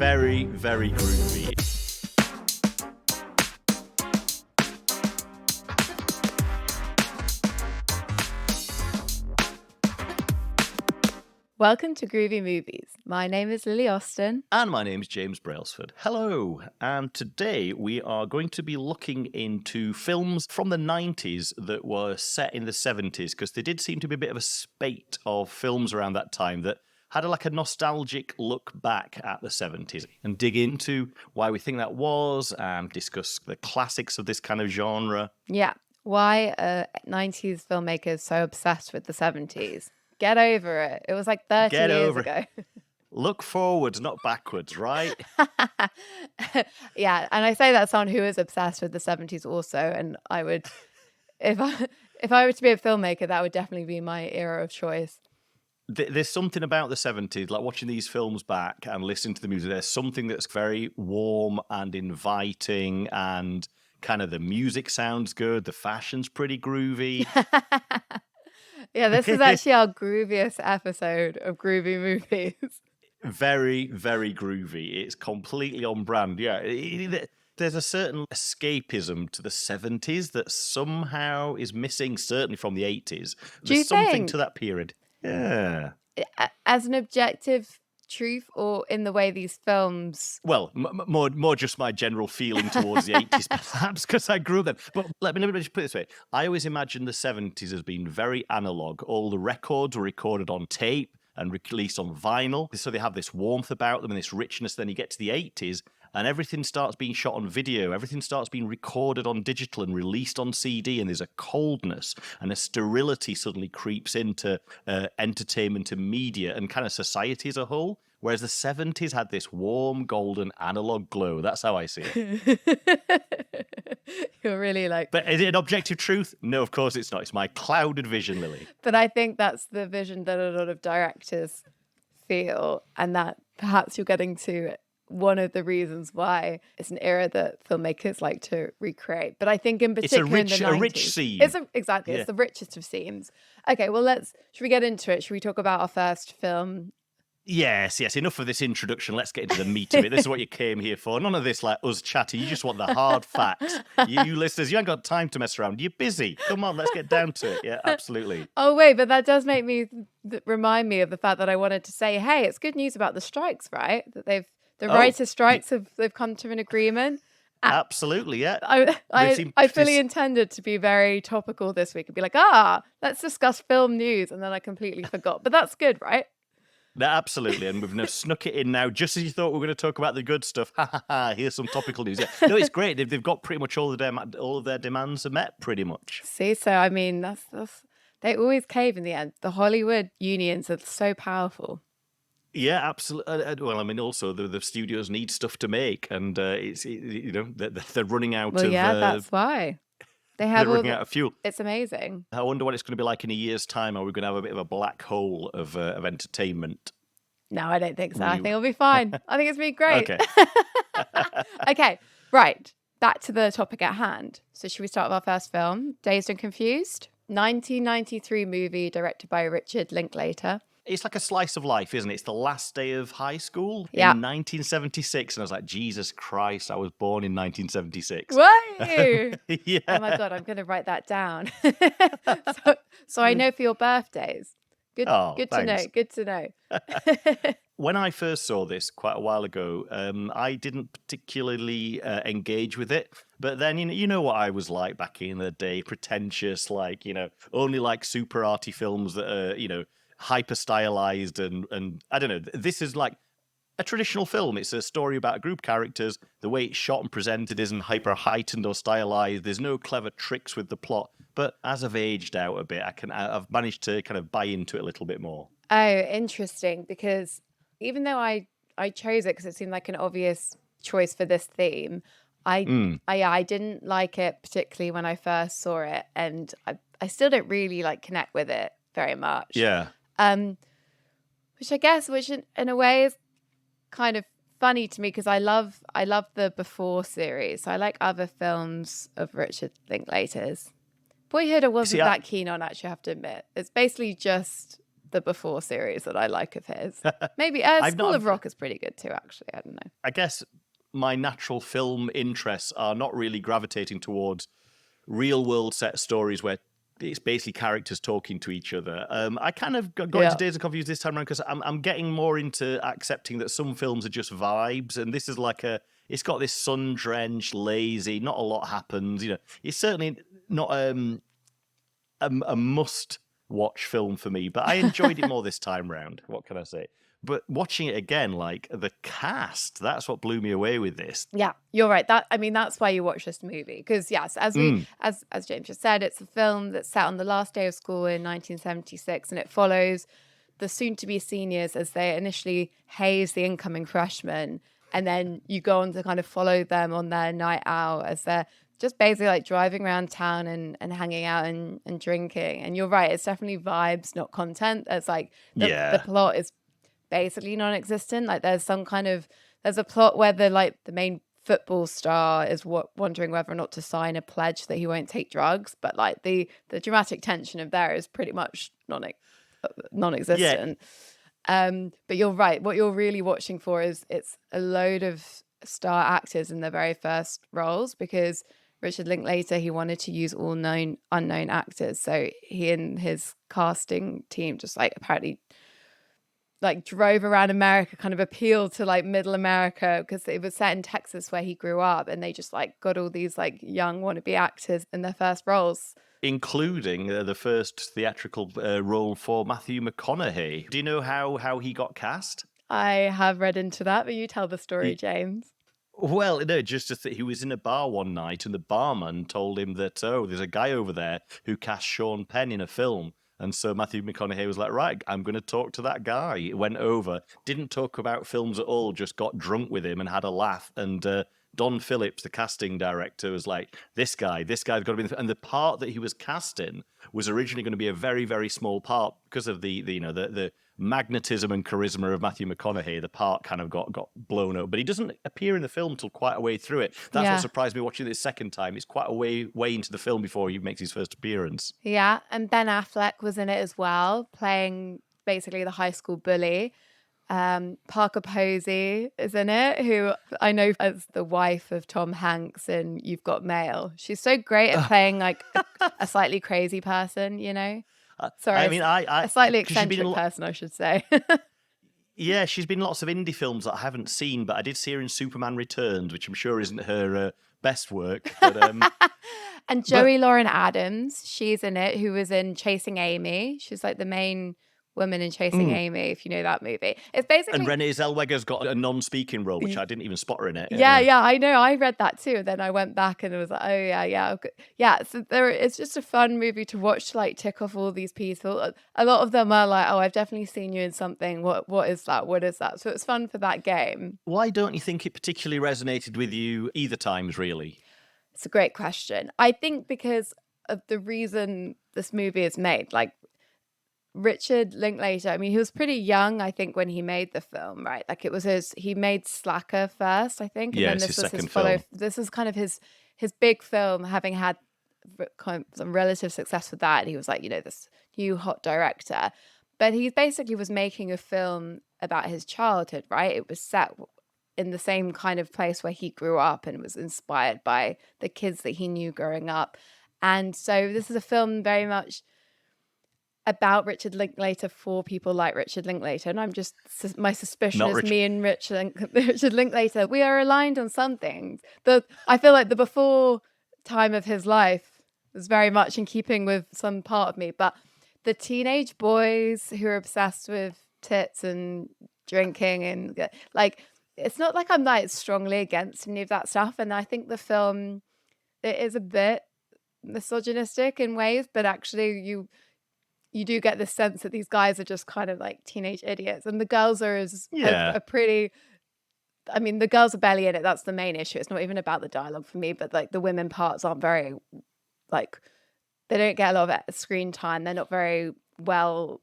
Very, very groovy. Welcome to Groovy Movies. My name is Lily Austin. And my name is James Brailsford. Hello. And today we are going to be looking into films from the 90s that were set in the 70s, because there did seem to be a bit of a spate of films around that time that had a nostalgic look back at the 70s and dig into why we think that was and discuss the classics of this kind of genre. Yeah. Why are 90s filmmakers so obsessed with the 70s? Get over it. It was like 30 years ago. Look forwards, not backwards, right? Yeah, and I say that someone who is obsessed with the 70s also, and I would, if I were to be a filmmaker, that would definitely be my era of choice. There's something about the 70s, like watching these films back and listening to the music, there's something that's very warm and inviting, and kind of the music sounds good, the fashion's pretty groovy. Yeah, this is actually our grooviest episode of Groovy Movies. Very, very groovy. It's completely on brand. Yeah, there's a certain escapism to the 70s that somehow is missing, certainly from the 80s. There's something to that period. Yeah. As an objective truth, or in the way these films... Well, more just my general feeling towards the 80s, perhaps, because I grew up then. But let me just put it this way. I always imagined the 70s as being very analog. All the records were recorded on tape and released on vinyl. So they have this warmth about them and this richness. Then you get to the 80s and everything starts being shot on video. Everything starts being recorded on digital and released on CD. And there's a coldness and a sterility suddenly creeps into entertainment and media and kind of society as a whole. Whereas the 70s had this warm, golden, analog glow. That's how I see it. You're really like... But is it an objective truth? No, of course it's not. It's my clouded vision, Lily. But I think that's the vision that a lot of directors feel, and that perhaps you're getting to one of the reasons why it's an era that filmmakers like to recreate. But I think in particular in the 90s... It's a rich scene. Exactly. Yeah. It's the richest of scenes. Okay, well, should we get into it? Should we talk about our first film? Yes. Enough of this introduction. Let's get into the meat of it. This is what you came here for. None of this like us chatting. You just want the hard facts. You listeners, you ain't got time to mess around. You're busy. Come on, let's get down to it. Yeah, absolutely. Oh, wait, but that does make me remind me of the fact that I wanted to say, hey, it's good news about the strikes, right? That the writer strikes they've come to an agreement. Absolutely, yeah. I fully intended to be very topical this week and be like, let's discuss film news. And then I completely forgot. But that's good, right? No, absolutely, and we've snuck it in now, just as you thought we were going to talk about the good stuff. Here's some topical news. Yeah. No, it's great. They've got pretty much all of their demands are met, pretty much. See, so I mean, that's they always cave in the end. The Hollywood unions are so powerful. Yeah, absolutely. Well, I mean, also the studios need stuff to make, and they're running out of. Well, yeah, that's why. They're running out of fuel. It's amazing. I wonder what it's going to be like in a year's time. Are we going to have a bit of a black hole of entertainment? No, I don't think so. I think it'll be fine. I think it's been great. Okay. Okay, right. Back to the topic at hand. So should we start with our first film, Dazed and Confused? 1993 movie directed by Richard Linklater. It's like a slice of life, isn't it? It's the last day of high school in 1976. And I was like, Jesus Christ, I was born in 1976. Whoa! Yeah. Oh my God, I'm going to write that down. so I know for your birthdays. Good to know. Good to know. When I first saw this quite a while ago, I didn't particularly engage with it. But then, you know what I was like back in the day, pretentious, only like super arty films that are, hyper stylized and I don't know. This is like a traditional film. It's a story about a group of characters. The way it's shot and presented isn't hyper heightened or stylized. There's no clever tricks with the plot. But as I've aged out a bit, I've managed to kind of buy into it a little bit more. Oh, interesting. Because even though I chose it because it seemed like an obvious choice for this theme, I didn't like it particularly when I first saw it, and I still don't really connect with it very much. Yeah. Which in a way is kind of funny to me because I love the Before series. So I like other films of Richard Linklater's. Boyhood I wasn't that keen on, actually, I have to admit. It's basically just the Before series that I like of his. Maybe School of Rock is pretty good too, actually. I don't know. I guess my natural film interests are not really gravitating towards real world set stories where it's basically characters talking to each other. I kind of got into Dazed and Confused this time around because I'm getting more into accepting that some films are just vibes, and this is like it's got this sun-drenched, lazy, not a lot happens. It's certainly not a must-watch film for me, but I enjoyed it more this time round. What can I say? But watching it again, like the cast, that's what blew me away with this. Yeah, you're right. That's why you watch this movie. Because yes, as James just said, it's a film that's set on the last day of school in 1976, and it follows the soon-to-be seniors as they initially haze the incoming freshmen, and then you go on to kind of follow them on their night out as they're just basically like driving around town and hanging out and drinking. And you're right, it's definitely vibes, not content. It's like the plot is basically non-existent. Like there's a plot where the main football star is wondering whether or not to sign a pledge that he won't take drugs, but like the dramatic tension of there is pretty much non-existent. But you're right, what you're really watching for is it's a load of star actors in their very first roles, because Richard Linklater, he wanted to use all known unknown actors, so he and his casting team just like apparently like drove around America, kind of appealed to like middle America, because it was set in Texas where he grew up, and they just like got all these like young wannabe actors in their first roles. Including the first theatrical role for Matthew McConaughey. Do you know how he got cast? I have read into that, but you tell the story, James. Well, no, just that he was in a bar one night and the barman told him that, there's a guy over there who cast Sean Penn in a film. And so Matthew McConaughey was like, right, I'm going to talk to that guy. He went over, didn't talk about films at all, just got drunk with him and had a laugh. And Don Phillips, the casting director, was like, this guy's got to be in the... And the part that he was cast in was originally going to be a very, very small part because of the magnetism and charisma of Matthew McConaughey. The part kind of got blown up, but he doesn't appear in the film till quite a way through it. That's what surprised me watching it this second time. It's quite a way into the film before he makes his first appearance. Yeah, and Ben Affleck was in it as well, playing basically the high school bully. Parker Posey is in it, who I know as the wife of Tom Hanks in You've Got Mail. She's so great at playing like a slightly crazy person, Sorry, I mean, a slightly eccentric person, I should say. Yeah, she's been in lots of indie films that I haven't seen, but I did see her in Superman Returns, which I'm sure isn't her best work. But, and Joey Lauren Adams, she's in it, who was in Chasing Amy. She's like the main woman in Chasing Amy, if you know that movie. It's basically... And Renee Zellweger's got a non-speaking role, which I didn't even spot her in it. Yeah, I know. I read that too. And then I went back and it was like, oh, yeah. Yeah, so it's just a fun movie to watch, to like tick off all these people. A lot of them are like, oh, I've definitely seen you in something. What is that? What is that? So it's fun for that game. Why don't you think it particularly resonated with you either times, really? It's a great question. I think because of the reason this movie is made. Like, Richard Linklater, I mean, he was pretty young, I think, when he made the film, right? Like he made Slacker first, I think. And yeah, then this his was second his film. This is kind of his big film, having had kind of some relative success with that. And he was like, this new hot director. But he basically was making a film about his childhood, right? It was set in the same kind of place where he grew up and was inspired by the kids that he knew growing up. And so this is a film very much about Richard Linklater for people like Richard Linklater. And I'm just, my suspicion is me and Richard Linklater, we are aligned on some things. I feel like the before time of his life was very much in keeping with some part of me, but the teenage boys who are obsessed with tits and drinking and like, it's not like I'm like strongly against any of that stuff. And I think the film, it is a bit misogynistic in ways, but actually you do get this sense that these guys are just kind of like teenage idiots, and the girls are pretty. I mean, the girls are barely in it. That's the main issue. It's not even about the dialogue for me, but like the women parts aren't very, like, they don't get a lot of screen time. They're not very well.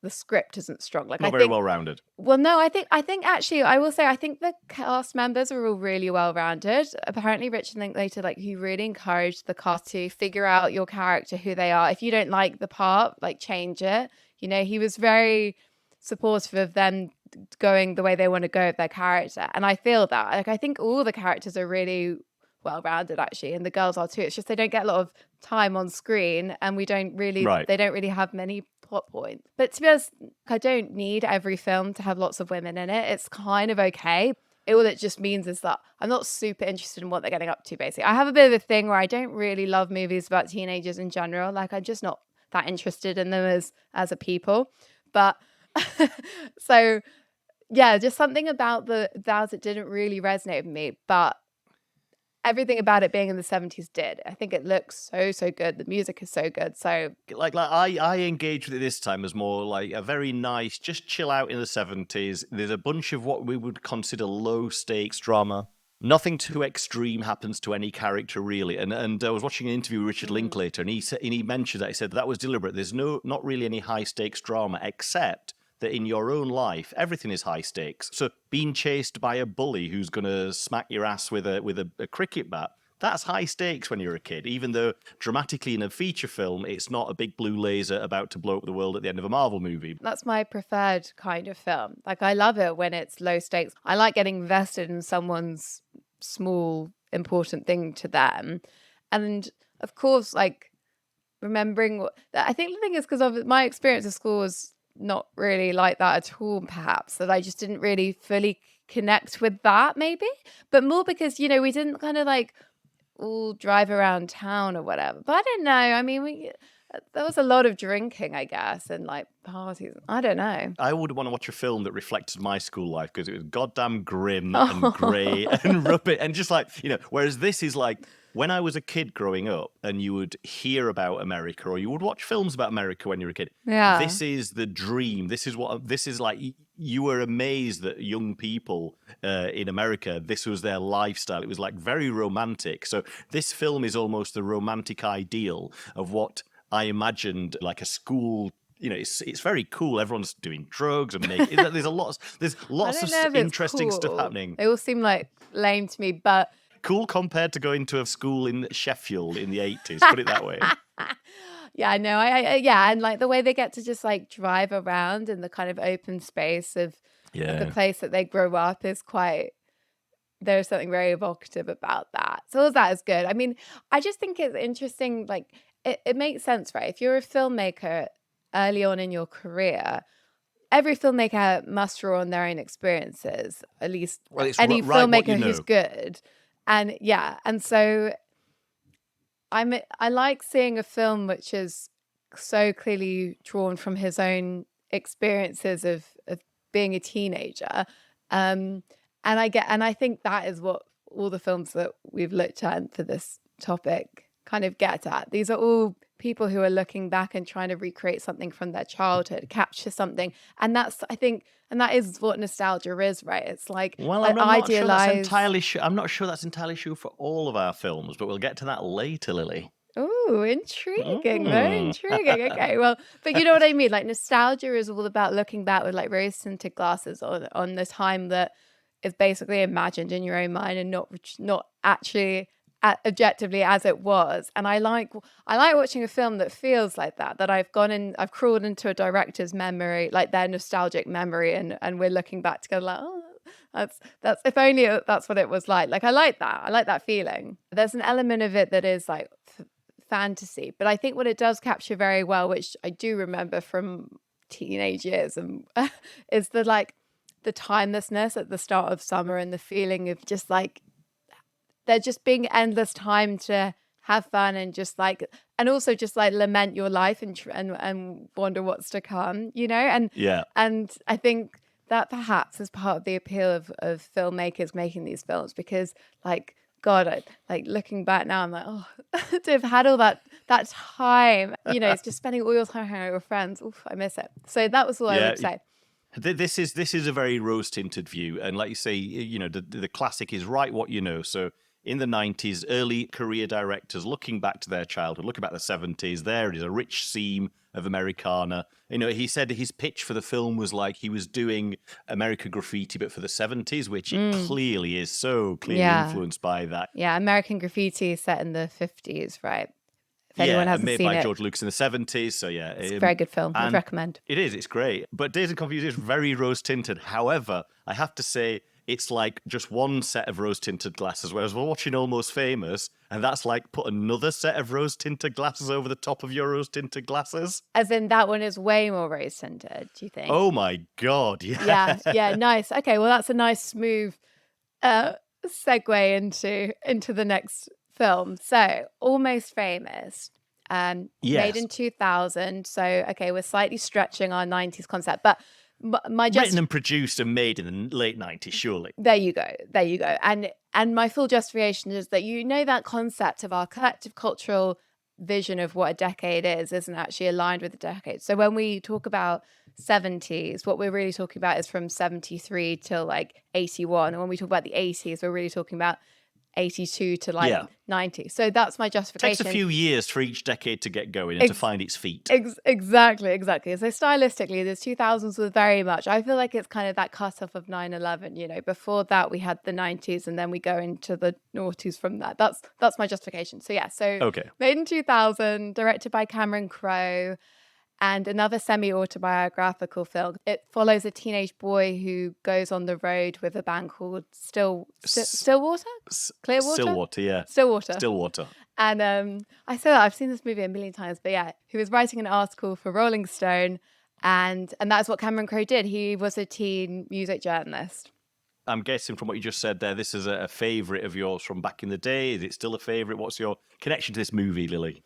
The script isn't strong. Like, not very well rounded. Well, no, I think actually, I will say, I think the cast members are all really well rounded. Apparently, Richard Linklater, like, he really encouraged the cast to figure out your character, who they are. If you don't like the part, like, change it. You know, he was very supportive of them going the way they want to go with their character. And I feel that. Like, I think all the characters are really well-rounded, actually, and the girls are too. It's just they don't get a lot of time on screen, and they don't really have many plot points. But to be honest, I don't need every film to have lots of women in it. It's kind of okay. All it just means is that I'm not super interested in what they're getting up to, basically. I have a bit of a thing where I don't really love movies about teenagers in general. Like, I'm just not that interested in them as a people. But so yeah, just something about the Dazed that didn't really resonate with me, but everything about it being in the 70s did. I think it looks so good. The music is so good. So like I engage with it this time as more like a very nice, just chill out in the 70s. There's a bunch of what we would consider low stakes drama. Nothing too extreme happens to any character, really. And I was watching an interview with Richard Linklater, and he mentioned that. He said that was deliberate. There's not really any high stakes drama, except that in your own life, everything is high stakes. So being chased by a bully who's going to smack your ass with a cricket bat, that's high stakes when you're a kid, even though dramatically in a feature film, it's not a big blue laser about to blow up the world at the end of a Marvel movie. That's my preferred kind of film. Like, I love it when it's low stakes. I like getting invested in someone's small, important thing to them. And of course, like, remembering I think the thing is, because of my experience at school was not really like that at all, perhaps, that I just didn't really fully connect with that, maybe. But more because, you know, we didn't kind of like all drive around town or whatever. But I don't know. I mean, there was a lot of drinking, I guess, and like parties. I don't know. I would want to watch a film that reflected my school life because it was goddamn grim and grey and rubbish and just like, you know, whereas this is like when I was a kid growing up and you would hear about America or you would watch films about America when you were a kid. Yeah. This is the dream. This is like you were amazed that young people in America, this was their lifestyle. It was like very romantic. So this film is almost the romantic ideal of what I imagined like a school. You know, it's very cool. Everyone's doing drugs and making. There's lots of interesting stuff happening. They all seem like lame to me, but cool compared to going to a school in Sheffield in the 80s. Put it that way. Yeah, no, yeah, and like the way they get to just like drive around in the kind of open space of the place that they grow up is quite. There's something very evocative about that. So all of that is good. I mean, I just think it's interesting. Like it makes sense, right? If you're a filmmaker early on in your career, every filmmaker must draw on their own experiences, at least any filmmaker who's good. And yeah, and so I like seeing a film which is so clearly drawn from his own experiences of being a teenager. And I think that is what all the films that we've looked at for this topic kind of get at. These are all people who are looking back and trying to recreate something from their childhood, capture something. And that's, I think, and that is what nostalgia is, right? It's like, well, I'm not sure that's entirely sure. I'm not sure that's entirely true for all of our films, but we'll get to that later, Lily. Oh, intriguing. Very intriguing. Okay, well, but you know what I mean? Like nostalgia is all about looking back with like rose-tinted glasses on the time that is basically imagined in your own mind and not actually objectively as it was. And I like watching a film that feels like that I've crawled into a director's memory, like their nostalgic memory, and we're looking back together like, oh, that's if only that's what it was like. Like I like that feeling. There's an element of it that is like fantasy, but I think what it does capture very well, which I do remember from teenage years, and is the timelessness at the start of summer and the feeling of just like there just being endless time to have fun and just like, and also just like lament your life and wonder what's to come, you know? And yeah, and I think that perhaps is part of the appeal of filmmakers making these films, because like, God, like looking back now, I'm like, oh, to have had all that time, you know, it's just spending all your time hanging out with friends. Oof, I miss it. So that was all I would say. This is a very rose-tinted view, and like you say, you know, the classic is write what you know. So in the 90s, early career directors looking back to their childhood, looking back to the 70s, there it is, a rich seam of Americana. You know, he said his pitch for the film was like he was doing American Graffiti, but for the 70s, which it clearly is so clearly influenced by that. Yeah, American Graffiti is set in the 50s, right? if anyone and hasn't made seen by it. George Lucas in the 70s. So It's a very good film. I'd and recommend. it is. It's great. But Dazed and Confused is very rose tinted. However, I have to say, it's like just one set of rose tinted glasses. Whereas we're watching Almost Famous, and that's like put another set of rose tinted glasses over the top of your rose tinted glasses. As in that one is way more rose tinted, do you think? Oh my God. Yeah. Yeah, nice. Okay, well, that's a nice smooth segue into the next film. So, Almost Famous, made Yes. in 2000. So, okay, we're slightly stretching our 90s concept, but my Written and produced and made in the late 90s, surely. there you go. And my full justification is that that concept of our collective cultural vision of what a decade is isn't actually aligned with the decade. So when we talk about 70s, what we're really talking about is from 73 till like 81. And when we talk about the 80s, we're really talking about 82 to like 90. So that's my justification. It takes a few years for each decade to get going and to find its feet. Exactly. So stylistically, the 2000s was very much, I feel like it's kind of that cutoff of 9/11, before that we had the 90s and then we go into the noughties from that. That's my justification. So made in 2000, directed by Cameron Crowe, and another semi-autobiographical film. It follows a teenage boy who goes on the road with a band called Stillwater? Clearwater? Stillwater, yeah. Stillwater. And I say that I've seen this movie a million times, but yeah, he was writing an article for Rolling Stone, and that's what Cameron Crowe did. He was a teen music journalist. I'm guessing from what you just said there, this is a favourite of yours from back in the day. Is it still a favourite? What's your connection to this movie, Lily?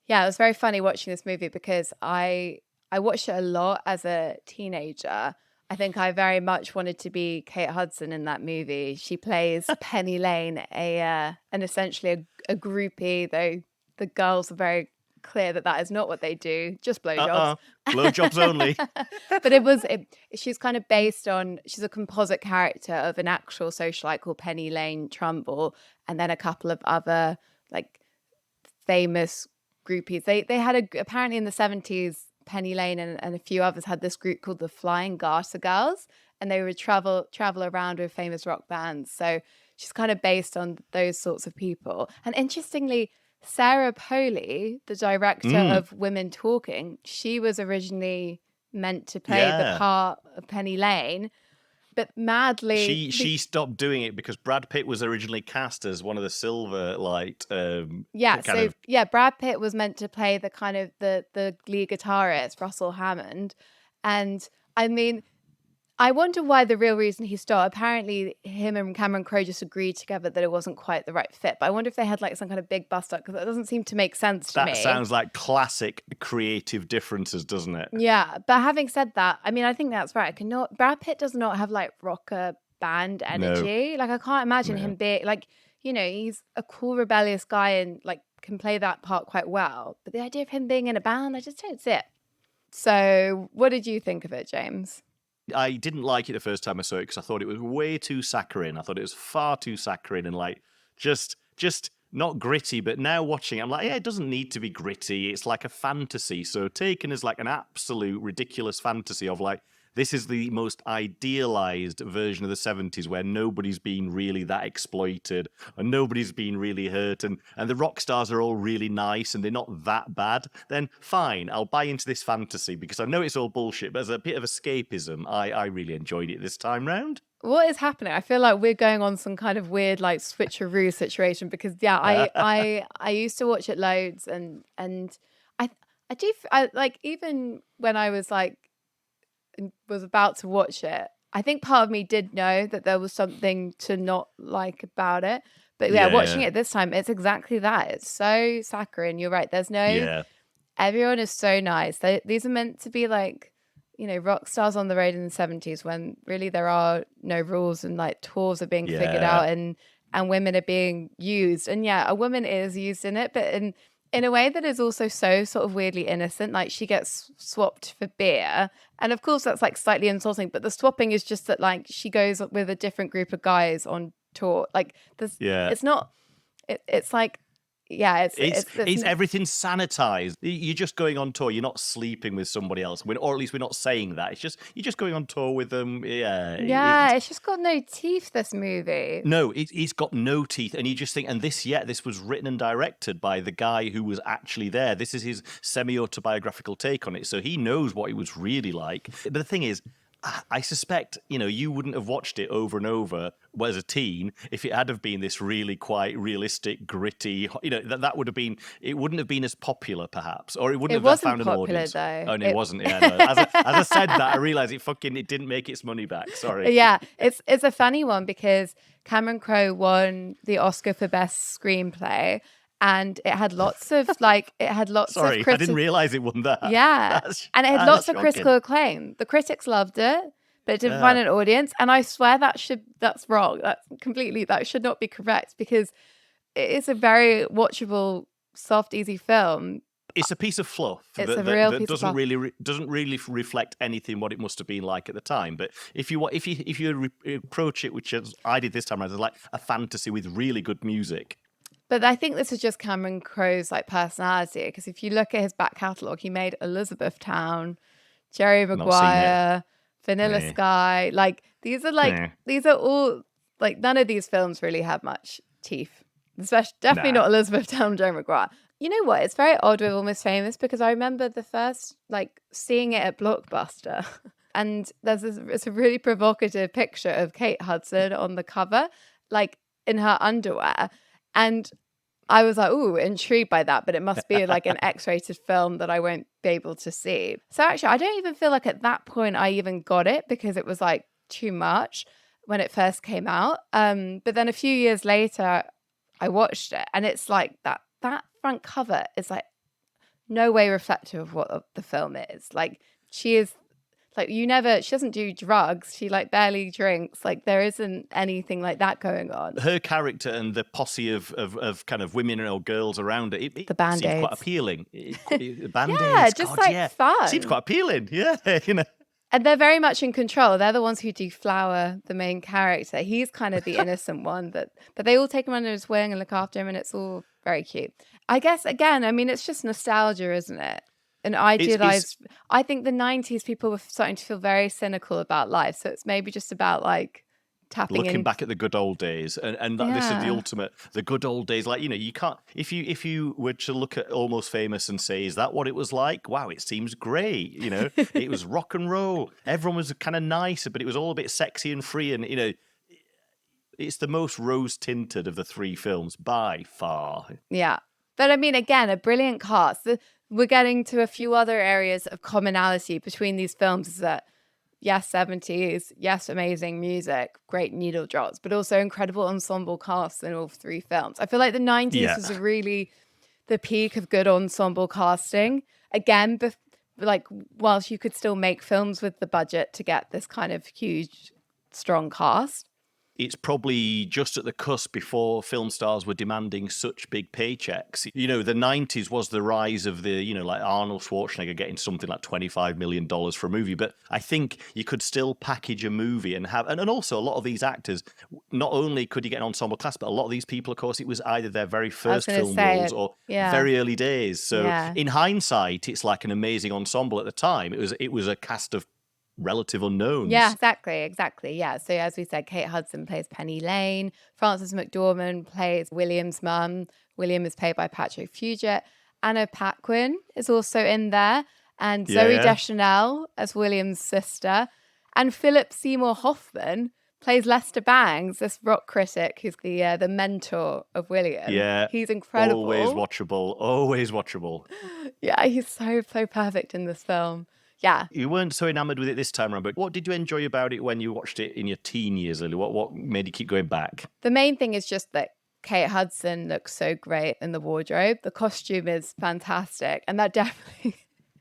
Yeah, it was very funny watching this movie because I watched it a lot as a teenager. I think I very much wanted to be Kate Hudson in that movie. She plays Penny Lane, and essentially a groupie, though the girls are very clear that is not what they do, just blowjobs. Blowjobs only. But she's kind of based on, she's a composite character of an actual socialite called Penny Lane Trumbull, and then a couple of other like famous groupies. They had apparently in the 70s, Penny Lane and a few others had this group called the Flying Garter Girls, and they would travel around with famous rock bands. So she's kind of based on those sorts of people. And interestingly, Sarah Polley, the director of Women Talking, she was originally meant to play the part of Penny Lane, but madly she stopped doing it because Brad Pitt was originally cast as one of the Silver Light. Brad Pitt was meant to play the kind of the lead guitarist Russell Hammond, and I mean, I wonder why the real reason he stopped. Apparently, him and Cameron Crowe just agreed together that it wasn't quite the right fit. But I wonder if they had like some kind of big bust up, because that doesn't seem to make sense to me. That sounds like classic creative differences, doesn't it? Yeah, but having said that, I mean, I think that's right. Brad Pitt does not have like rocker band energy. No. Like I can't imagine him being like, he's a cool rebellious guy and like can play that part quite well. But the idea of him being in a band, I just don't see it. So, what did you think of it, James? I didn't like it the first time I saw it because I thought it was way too saccharine. I thought it was far too saccharine and like just not gritty. But now watching it, I'm like, it doesn't need to be gritty. It's like a fantasy. So taken as like an absolute ridiculous fantasy of like, this is the most idealized version of the 70s where nobody's been really that exploited and nobody's been really hurt and the rock stars are all really nice and they're not that bad, then fine, I'll buy into this fantasy because I know it's all bullshit, but as a bit of escapism, I really enjoyed it this time round. What is happening? I feel like we're going on some kind of weird like switcheroo situation because I used to watch it loads and I like even when I was like was about to watch it, I think part of me did know that there was something to not like about it. But watching it this time, it's exactly that. It's so saccharine. You're right. There's no, everyone is so nice. These are meant to be like, rock stars on the road in the 70s when really there are no rules and like tours are being figured out and women are being used. And a woman is used in it, but in a way that is also so sort of weirdly innocent. Like she gets swapped for beer. And of course that's like slightly insulting, but the swapping is just that like she goes with a different group of guys on tour. Like it's not, it's like, yeah, It's everything sanitized. You're just going on tour. You're not sleeping with somebody else, or at least we're not saying that. It's just you're just going on tour with them. Yeah, it's just got no teeth, this movie. No, it's got no teeth, and you just think, and this was written and directed by the guy who was actually there. This is his semi-autobiographical take on it, so he knows what it was really like. But the thing is, I suspect, you wouldn't have watched it over and over as a teen if it had have been this really quite realistic, gritty, that would have been, it wouldn't have been as popular perhaps, or it wouldn't have found an audience. Though. Oh, and it wasn't, yeah. No. As I said that, I realised it didn't make its money back, sorry. Yeah, it's a funny one because Cameron Crowe won the Oscar for Best Screenplay. And it had lots of Sorry, I didn't realize it won that. Yeah. And it had lots of critical acclaim. The critics loved it, but it didn't find an audience. And I swear that's wrong. That should not be correct because it is a very watchable, soft, easy film. It's a piece of fluff that doesn't really reflect anything what it must have been like at the time. But if you approach it, which I did this time, as like a fantasy with really good music. But I think this is just Cameron Crowe's personality, because if you look at his back catalogue, he made Elizabethtown, Jerry Maguire, Vanilla Sky. These are all none of these films really have much teeth. Definitely not Elizabethtown, Jerry Maguire. You know what? It's very odd with Almost Famous because I remember the first seeing it at Blockbuster, and it's a really provocative picture of Kate Hudson on the cover, in her underwear. And I was ooh, intrigued by that, but it must be an X-rated film that I won't be able to see. So actually, I don't even feel like at that point I even got it because it was too much when it first came out. But then a few years later, I watched it, and it's that front cover is no way reflective of what the film is. She is. She doesn't do drugs. She barely drinks. There isn't anything like that going on. Her character and the posse of kind of women or girls around it, the Band-Aids. Seems quite appealing. Band-Aids, yeah, just fun. Seems quite appealing. Yeah, And they're very much in control. They're the ones who deflower the main character. He's kind of the innocent one, but they all take him under his wing and look after him, and it's all very cute. I guess, again, it's just nostalgia, isn't it? An idealized. I think the 90s people were starting to feel very cynical about life, so it's maybe just about looking back at the good old days, and this is the ultimate, the good old days. You can't, if you were to look at Almost Famous and say, is that what it was like? Wow, it seems great. It was rock and roll. Everyone was kind of nice, but it was all a bit sexy and free, and it's the most rose tinted of the three films by far. Yeah, but again, a brilliant cast. We're getting to a few other areas of commonality between these films, is that yes, 70s, yes, amazing music, great needle drops, but also incredible ensemble casts in all three films. I feel like the 90s was really the peak of good ensemble casting. Again, whilst you could still make films with the budget to get this kind of huge, strong cast. It's probably just at the cusp before film stars were demanding such big paychecks. The 90s was the rise of the, Arnold Schwarzenegger getting something like $25 million for a movie. But I think you could still package a movie and have, and also a lot of these actors, not only could you get an ensemble cast, but a lot of these people, of course, it was either their very first film roles or very early days. So in hindsight, it's like an amazing ensemble. At the time, it was a cast of relative unknowns. Yeah, exactly. Yeah. So as we said, Kate Hudson plays Penny Lane. Frances McDormand plays William's mum. William is played by Patrick Fugit. Anna Paquin is also in there. And Zooey Deschanel as William's sister. And Philip Seymour Hoffman plays Lester Bangs, this rock critic who's the mentor of William. Yeah. He's incredible. Always watchable. Yeah, he's so perfect in this film. Yeah. You weren't so enamored with it this time around, but what did you enjoy about it when you watched it in your teen years, Lily? What made you keep going back? The main thing is just that Kate Hudson looks so great in the wardrobe. The costume is fantastic. And that definitely,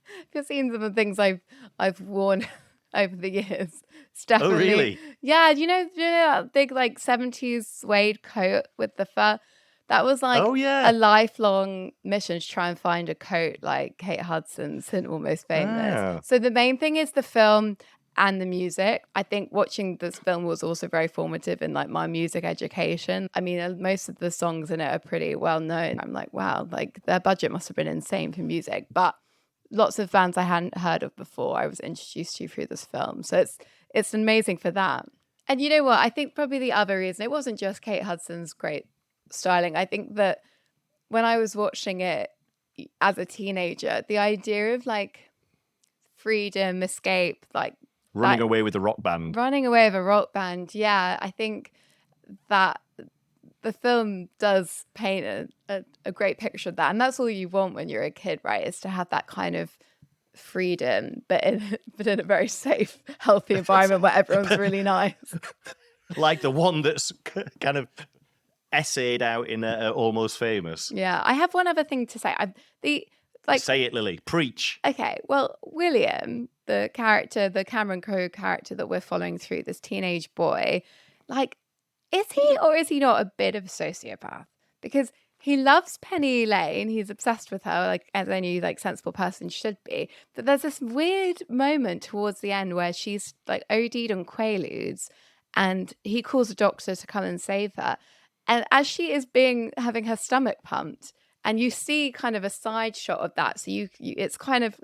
if you've seen some of the things I've worn over the years, it's definitely. Oh, really? Yeah, that big 70s suede coat with the fur? That was a lifelong mission to try and find a coat like Kate Hudson's in Almost Famous. So the main thing is the film and the music. I think watching this film was also very formative in like my music education. I mean, most of the songs in it are pretty well known. I'm like, wow, like their budget must have been insane for music. But lots of bands I hadn't heard of before, I was introduced to through this film. So it's amazing for that. And you know what? I think probably the other reason, it wasn't just Kate Hudson's great styling. I think that when I was watching it as a teenager, the idea of like freedom, escape, like running away with a rock band. Running away with a rock band, yeah. I think that the film does paint a great picture of that. And that's all you want when you're a kid, right? Is to have that kind of freedom, but in a very safe, healthy environment where everyone's really nice. Like the one that's kind of essayed out in Almost Famous. Yeah, I have one other thing to say. Say it, Lily. Preach. Okay, well, William, the Cameron Crowe character that we're following through, this teenage boy, like, is he or is he not a bit of a sociopath? Because he loves Penny Lane. He's obsessed with her, like as any like sensible person should be. But there's this weird moment towards the end where she's like OD'd on Quaaludes, and he calls a doctor to come and save her. And as she is having her stomach pumped, and you see kind of a side shot of that, so it's kind of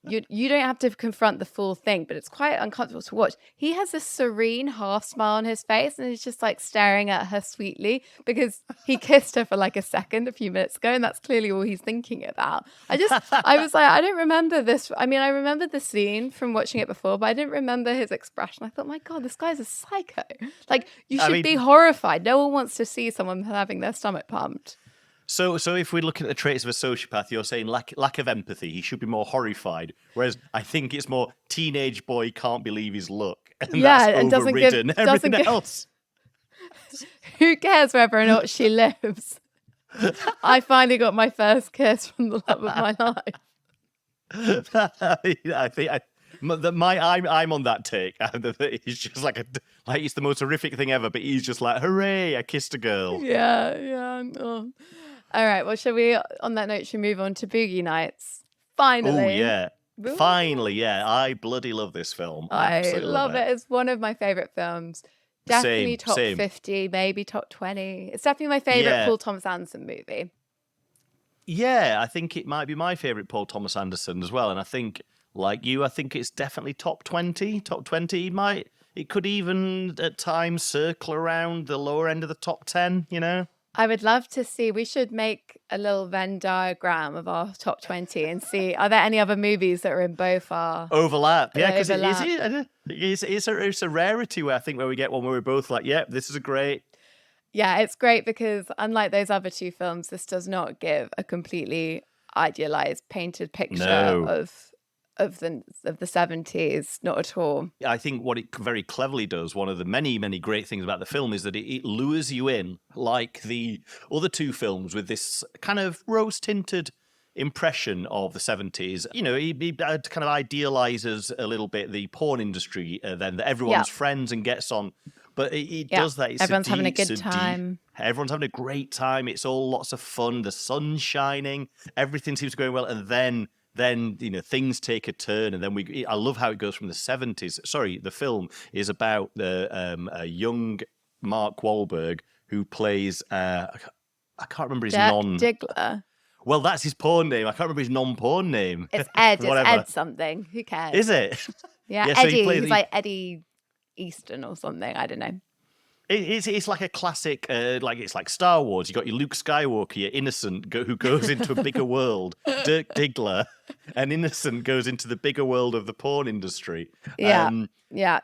you don't have to confront the full thing, but it's quite uncomfortable to watch. He has this serene half smile on his face, and he's just like staring at her sweetly because he kissed her for like a second a few minutes ago, and that's clearly all he's thinking about. I was like, I don't remember this. I mean, I remember the scene from watching it before, but I didn't remember his expression. I thought, my God, this guy's a psycho. Like, you should be horrified. No one wants to see someone having their stomach pumped. So if we're looking at the traits of a sociopath, you're saying lack of empathy. He should be more horrified. Whereas I think it's more teenage boy can't believe his luck. And that's overridden everything else. Who cares whether or not she lives? I finally got my first kiss from the love of my life. I think I'm on that take. He's just like it's the most horrific thing ever, but he's just like, hooray, I kissed a girl. Yeah. Oh. All right, well, shall we, on that note, move on to Boogie Nights? Finally. Oh, yeah. Finally, yeah. I bloody love this film. I love it. It's one of my favorite films. Definitely top 50, maybe top 20. It's definitely my favorite Paul Thomas Anderson movie. Yeah, I think it might be my favorite Paul Thomas Anderson as well. And I think, like you, I think it's definitely top 20. Top 20, it could even at times circle around the lower end of the top 10, you know? I would love to see, we should make a little Venn diagram of our top 20 and see, are there any other movies that are in both our... Overlap. Yeah, because it's a rarity where I think where we get one where we're both like, yeah, this is a great... Yeah, it's great because unlike those other two films, this does not give a completely idealized, painted picture of the 70s, not at all. I think what it very cleverly does, one of the many, many great things about the film is that it lures you in, like the other two films, with this kind of rose-tinted impression of the 70s. You know, he kind of idealizes a little bit the porn industry then, that everyone's friends and gets on. But it does that. Everyone's having a good time. Everyone's having a great time. It's all lots of fun. The sun's shining. Everything seems to be going well. And then you know, things take a turn, and then I love how it goes from the 70s. Sorry, the film is about a young Mark Wahlberg who plays I can't remember his Diggler. Well, that's his porn name. I can't remember his non-porn name. It's Ed. It's Ed something. Who cares? Is it? Yeah, so Eddie. He's like Eddie Easton or something. I don't know. It's like a classic, it's like Star Wars. You got your Luke Skywalker, your innocent, who goes into a bigger world. Dirk Diggler, an innocent, goes into the bigger world of the porn industry. Yeah.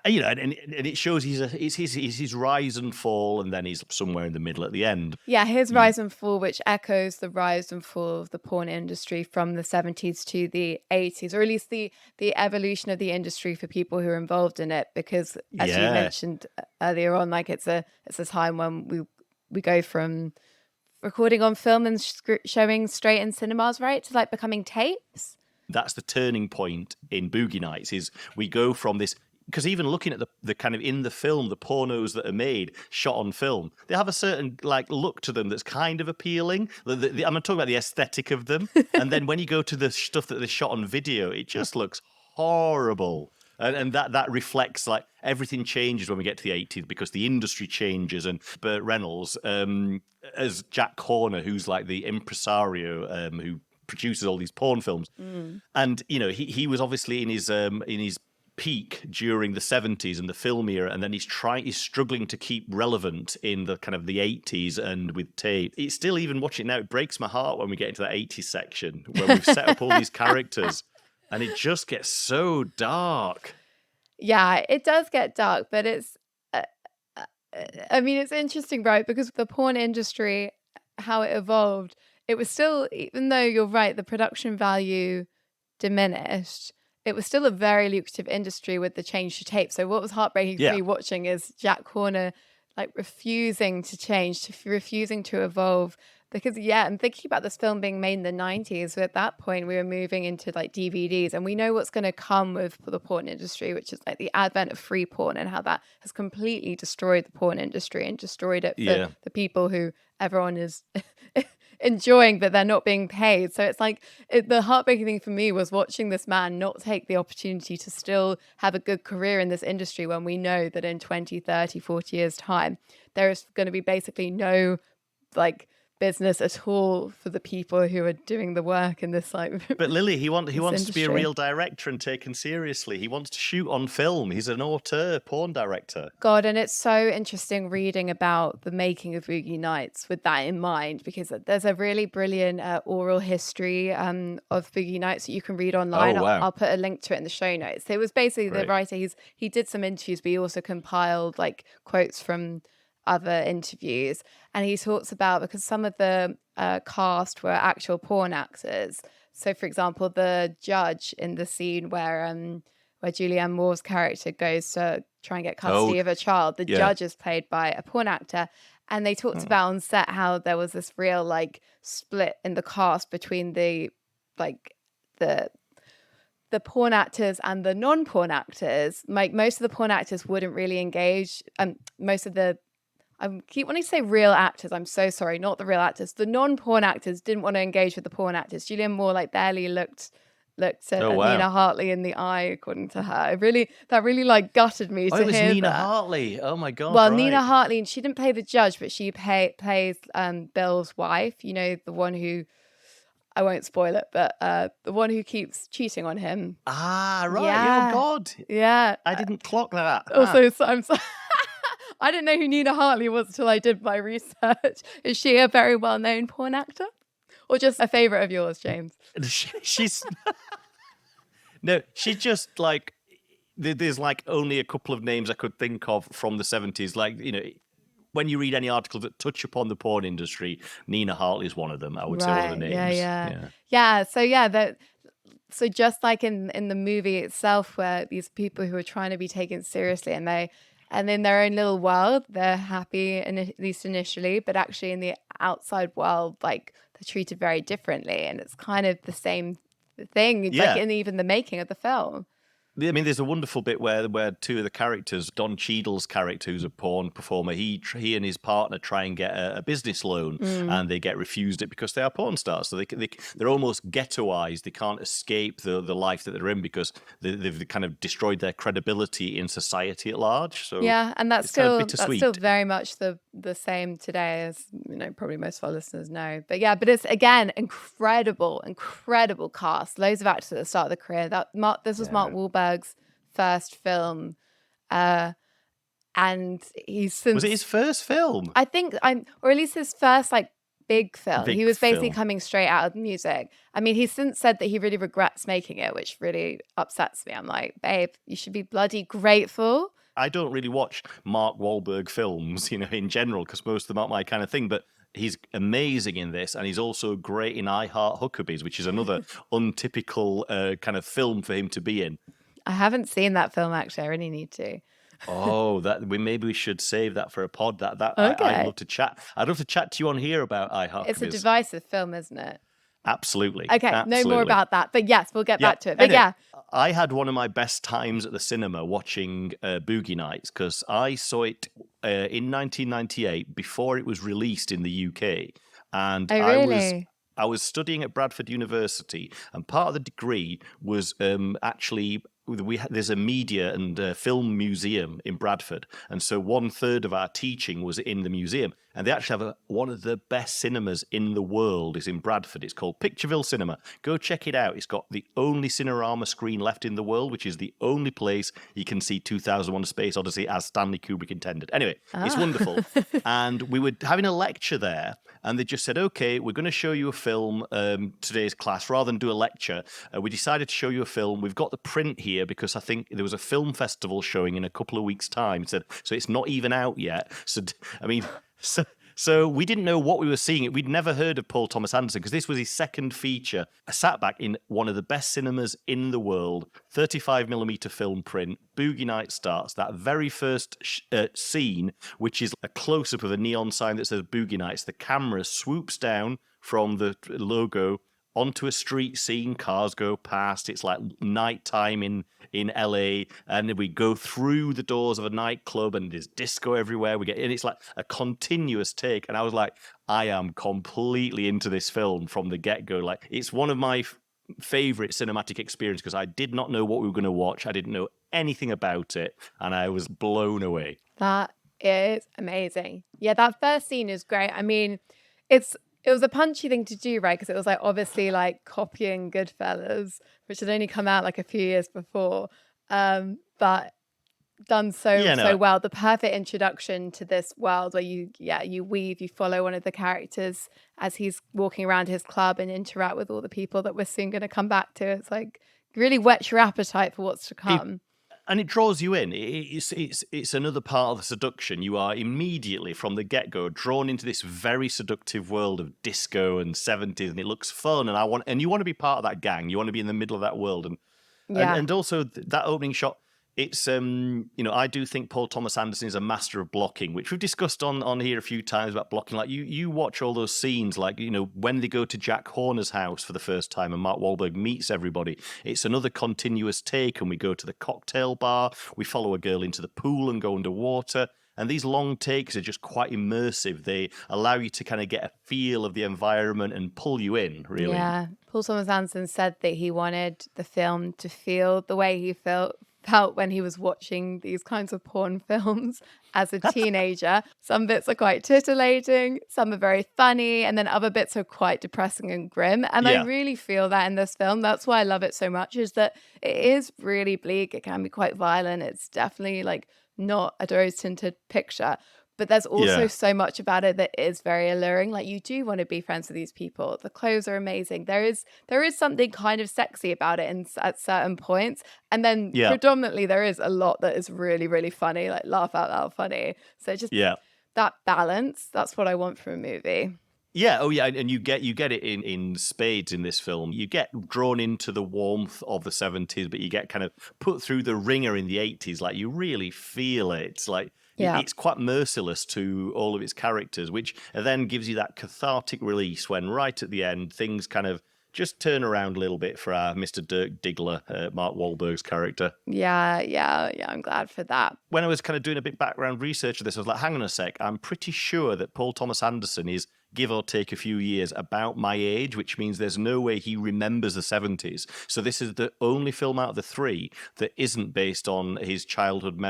You know, and it shows it's his rise and fall, and then he's somewhere in the middle at the end. Yeah, his rise and fall, which echoes the rise and fall of the porn industry from the 70s to the 80s, or at least the evolution of the industry for people who are involved in it. Because as you mentioned earlier on, like it's a time when we go from recording on film and showing straight in cinemas, right, to like becoming tapes. That's the turning point in Boogie Nights. Is we go from this. Because even looking at the kind of in the film, the pornos that are made, shot on film, they have a certain like look to them that's kind of appealing. I'm talking about the aesthetic of them. And then when you go to the stuff that they shot on video, it just looks horrible. And that reflects like everything changes when we get to the 80s because the industry changes. And Burt Reynolds as Jack Horner, who's like the impresario who produces all these porn films. And, you know, he was obviously in his peak during the 70s and the film era, and then he's struggling to keep relevant in the kind of the 80s and with tape. It's still, even watching it now, it breaks my heart when we get into that 80s section where we've set up all these characters and it just gets so dark. Yeah, it does get dark, but it's I mean, it's interesting, right? Because the porn industry, how it evolved, it was still, even though you're right, the production value diminished, it was still a very lucrative industry with the change to tape. So what was heartbreaking for me watching is Jack Horner like refusing to change, refusing to evolve. Because I'm thinking about this film being made in the 90s. So at that point, we were moving into like DVDs, and we know what's going to come with the porn industry, which is like the advent of free porn and how that has completely destroyed the porn industry and destroyed it for the people who everyone is enjoying, but they're not being paid. So it's like the heartbreaking thing for me was watching this man not take the opportunity to still have a good career in this industry when we know that in 20, 30, 40 years time, there is going to be basically no like business at all for the people who are doing the work in this like But Lily, he wants industry. to be a real director and taken seriously. He wants to shoot on film. He's an auteur, porn director. God, and it's so interesting reading about the making of Boogie Nights with that in mind, because there's a really brilliant oral history of Boogie Nights that you can read online. Oh, wow. I'll put a link to it in the show notes. It was basically the writer, he did some interviews, but he also compiled like quotes from other interviews, and he talks about, because some of the cast were actual porn actors. So for example, the judge in the scene where Julianne Moore's character goes to try and get custody of a child, the judge is played by a porn actor. And they talked about on set how there was this real like split in the cast between the porn actors and the non-porn actors. Like most of the porn actors wouldn't really engage. I keep wanting to say real actors. I'm so sorry, not the real actors. The non-porn actors didn't want to engage with the porn actors. Julianne Moore like barely looked at Nina Hartley in the eye, according to her. That really like gutted me to hear that. It was Nina Hartley. Oh my God. Well, right. Nina Hartley, and she didn't play the judge, but she plays Bill's wife. You know, the one who, I won't spoil it, but the one who keeps cheating on him. Ah, right. Yeah. Oh God. Yeah. I didn't clock that. Also, so I'm sorry. I didn't know who Nina Hartley was until I did my research. Is she a very well-known porn actor? Or just a favourite of yours, James? She's... No, she's just like... There's like only a couple of names I could think of from the 70s. Like, you know, when you read any articles that touch upon the porn industry, Nina Hartley is one of them. I would say one of the names. Yeah. So just like in the movie itself, where these people who are trying to be taken seriously and in their own little world, they're happy, at least initially, but actually in the outside world, like they're treated very differently. And it's kind of the same thing, like in even the making of the film. I mean, there's a wonderful bit where two of the characters, Don Cheadle's character, who's a porn performer, he and his partner try and get a business loan, and they get refused it because they are porn stars. So they're almost ghettoized. They can't escape the life that they're in because they've kind of destroyed their credibility in society at large. So yeah, and that's still very much the same today, as you know, probably most of our listeners know. But yeah, but it's again incredible cast, loads of actors at the start of the career. This was Mark Wahlberg's first film, and he's since... Was it his first film? I think, or at least his first like big film. He was basically coming straight out of music. I mean, he's since said that he really regrets making it, which really upsets me. I'm like, babe, you should be bloody grateful. I don't really watch Mark Wahlberg films, you know, in general, because most of them aren't my kind of thing, but he's amazing in this, and he's also great in I Heart Huckabees, which is another untypical kind of film for him to be in. I haven't seen that film, actually. I really need to. Oh, maybe we should save that for a pod. Okay. I'd love to chat. I'd love to chat to you on here about I Heart Huckabees. It's a divisive film, isn't it? Absolutely. Okay, absolutely. No more about that. But yes, we'll get back to it. But anyway, I had one of my best times at the cinema watching Boogie Nights, because I saw it in 1998 before it was released in the UK. And I was studying at Bradford University, and part of the degree was actually there's a media and film museum in Bradford, and so 1/3 of our teaching was in the museum, and they actually have one of the best cinemas in the world is in Bradford. It's called Pictureville Cinema. Go check it out. It's got the only Cinerama screen left in the world, which is the only place you can see 2001: A Space Odyssey as Stanley Kubrick intended. Anyway, it's wonderful. And we were having a lecture there, and they just said, okay, we're going to show you a film today's class. Rather than do a lecture, we decided to show you a film. We've got the print here because I think there was a film festival showing in a couple of weeks' time. Said, so it's not even out yet. So, I mean, so we didn't know what we were seeing. We'd never heard of Paul Thomas Anderson because this was his second feature. I sat back in one of the best cinemas in the world, 35mm film print. Boogie Nights starts. That very first scene, which is a close-up of a neon sign that says Boogie Nights. The camera swoops down from the logo onto a street scene. Cars go past. It's like nighttime in LA, and we go through the doors of a nightclub, and there's disco everywhere. And it's like a continuous take. And I was like, I am completely into this film from the get-go. Like, it's one of my favorite cinematic experiences because I did not know what we were going to watch. I didn't know anything about it, and I was blown away. That is amazing. Yeah, that first scene is great. I mean, it was a punchy thing to do, right? Because it was like obviously like copying Goodfellas, which had only come out like a few years before, but done so well. The perfect introduction to this world where you follow one of the characters as he's walking around his club and interact with all the people that we're soon going to come back to. It's like really whets your appetite for what's to come. And it draws you in. It's another part of the seduction. You are immediately from the get-go drawn into this very seductive world of disco and 70s, and it looks fun. And you want to be part of that gang. You want to be in the middle of that world. And also that opening shot. It's I do think Paul Thomas Anderson is a master of blocking, which we've discussed on here a few times about blocking. Like you watch all those scenes, like when they go to Jack Horner's house for the first time and Mark Wahlberg meets everybody. It's another continuous take, and we go to the cocktail bar. We follow a girl into the pool and go underwater. And these long takes are just quite immersive. They allow you to kind of get a feel of the environment and pull you in, really. Yeah, Paul Thomas Anderson said that he wanted the film to feel the way he felt when he was watching these kinds of porn films as a teenager. Some bits are quite titillating, some are very funny, and then other bits are quite depressing and grim. And I really feel that in this film. That's why I love it so much, is that it is really bleak. It can be quite violent. It's definitely like not a rose-tinted picture. But there's also so much about it that is very alluring. Like, you do want to be friends with these people. The clothes are amazing. There is something kind of sexy about it at certain points. And then predominantly there is a lot that is really, really funny, like laugh out loud funny. So just that balance, that's what I want from a movie. Yeah, and you get it in spades in this film. You get drawn into the warmth of the 70s, but you get kind of put through the ringer in the 80s. Like, you really feel it. It's like, it's quite merciless to all of its characters, which then gives you that cathartic release when right at the end, things kind of just turn around a little bit for our Mr. Dirk Diggler, Mark Wahlberg's character. Yeah, I'm glad for that. When I was kind of doing a bit background research of this, I was like, hang on a sec, I'm pretty sure that Paul Thomas Anderson is, give or take a few years, about my age, which means there's no way he remembers the 70s. So this is the only film out of the three that isn't based on his childhood,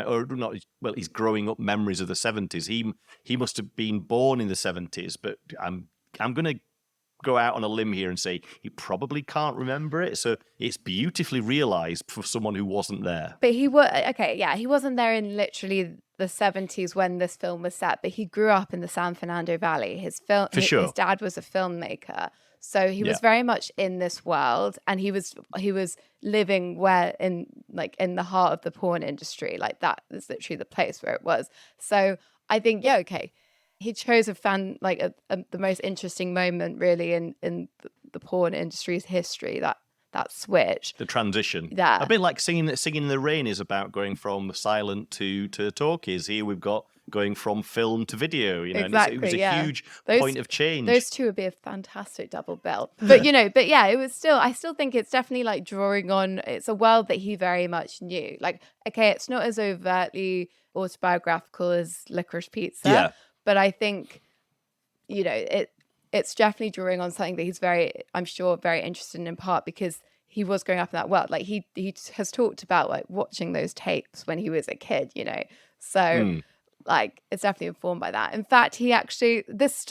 his growing up memories of the 70s. He must have been born in the 70s, but I'm going to go out on a limb here and say he probably can't remember it. So it's beautifully realized for someone who wasn't there. But he wasn't there in literally the 70s when this film was set, but he grew up in the San Fernando Valley. His dad was a filmmaker. So he was very much in this world, and he was living in the heart of the porn industry. Like, that is literally the place where it was. So I think, he chose the most interesting moment really in the porn industry's history, that switch. The transition. Yeah. A bit like Singing in the Rain is about going from silent to talkies. Here we've got going from film to video, Exactly, and it was a huge point of change. Those two would be a fantastic double bill. But, it was I still think it's definitely like drawing on, it's a world that he very much knew. Like, okay, it's not as overtly autobiographical as Licorice Pizza, but I think, it's definitely drawing on something that he's I'm sure, very interested in part because he was growing up in that world. Like he has talked about like watching those tapes when he was a kid, you know. So like it's definitely informed by that. In fact, he actually this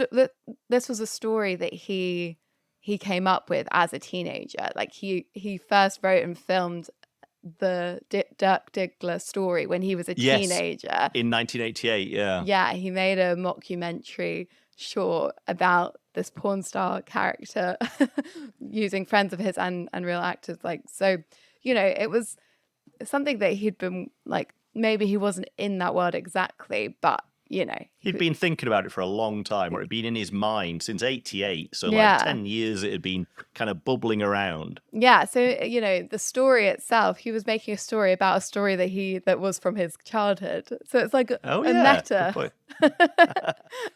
was a story that he came up with as a teenager. Like he first wrote and filmed the Dirk Diggler story when he was a teenager in 1988. Yeah, he made a mockumentary short about this porn star character using friends of his and real actors. Like, so, you know, it was something that he'd been like, maybe he wasn't in that world exactly, but you know, he'd been thinking about it for a long time, or it'd been in his mind since 88. So like 10 years it had been kind of bubbling around. Yeah. So, you know, the story itself, he was making a story about a story that was from his childhood. So it's like a meta. Good point.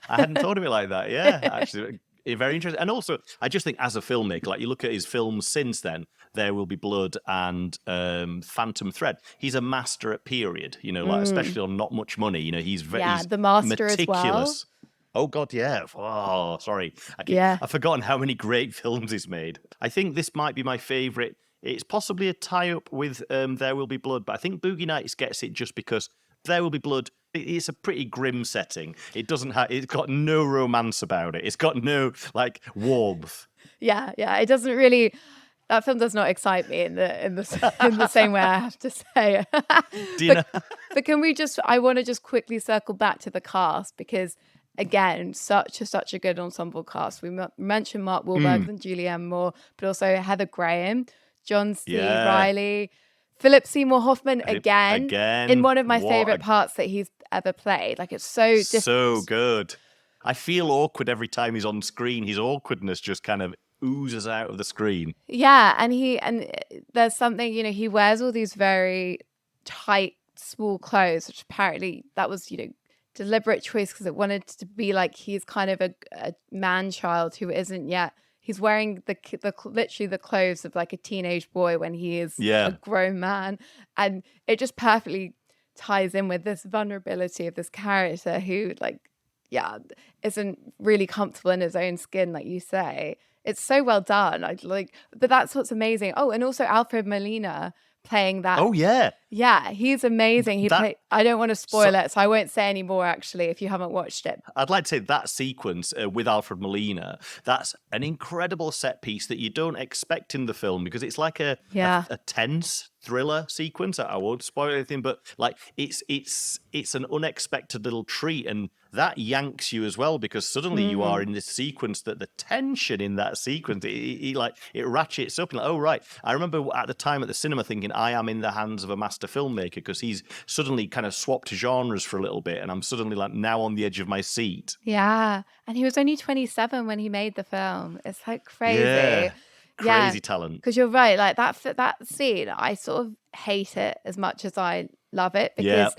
I hadn't thought of it like that. Yeah, actually. Very interesting. And also, I just think as a filmmaker, like you look at his films since then, There Will Be Blood and Phantom Thread, he's a master at period, you know, like especially on Not Much Money. You know, he's very The Master meticulous. as well. Oh, God, yeah. Oh, sorry. I've forgotten how many great films he's made. I think this might be my favourite. It's possibly a tie-up with There Will Be Blood, but I think Boogie Nights gets it just because There Will Be Blood, it's a pretty grim setting. It's got no romance about it. It's got no like warmth. Yeah. It doesn't really. That film does not excite me in the same way, I have to say. Do you know? But can we just? I want to just quickly circle back to the cast because again, such a good ensemble cast. We mentioned Mark Wahlberg and Julianne Moore, but also Heather Graham, John C. Reilly, Philip Seymour Hoffman again in one of my favorite parts that he's ever played. Like it's so good. I feel awkward every time he's on screen. His awkwardness just kind of oozes out of the screen. Yeah, and there's something, you know, he wears all these very tight, small clothes, which apparently that was, you know, deliberate choice because it wanted to be like he's kind of a man child who isn't yet. He's wearing literally the clothes of like a teenage boy when he is a grown man. And it just perfectly ties in with this vulnerability of this character who isn't really comfortable in his own skin, like you say. It's so well done. But that's what's amazing. Oh, and also Alfred Molina playing that. Oh, yeah. Yeah, he's amazing. I don't want to spoil it, so I won't say any more, actually, if you haven't watched it. I'd like to say that sequence with Alfred Molina, that's an incredible set piece that you don't expect in the film because it's like a tense thriller sequence. I won't spoil anything, but like it's an unexpected little treat, and that yanks you as well because suddenly you are in this sequence that the tension in that sequence it ratchets up. And like, oh right, I remember at the time at the cinema thinking I am in the hands of a master filmmaker because he's suddenly kind of swapped genres for a little bit, and I'm suddenly like now on the edge of my seat. Yeah, and he was only 27 when he made the film. It's like crazy. Crazy talent. Because you're right, like that scene, I sort of hate it as much as I love it because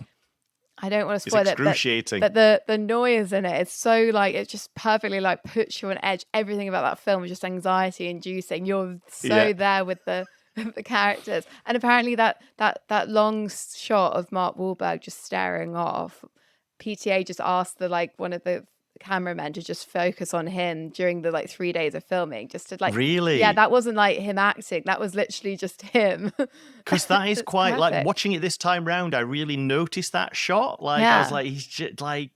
I don't want to spoil it's excruciating. But the noise in it, it's so like it just perfectly like puts you on edge. Everything about that film is just anxiety inducing. You're so there with the characters, and apparently that long shot of Mark Wahlberg just staring off. PTA just asked one of the cameramen to just focus on him during the 3 days of filming, just to really that wasn't like him acting, that was literally just him. Because that is quite like watching it this time round, I really noticed that shot. I was like, he's just like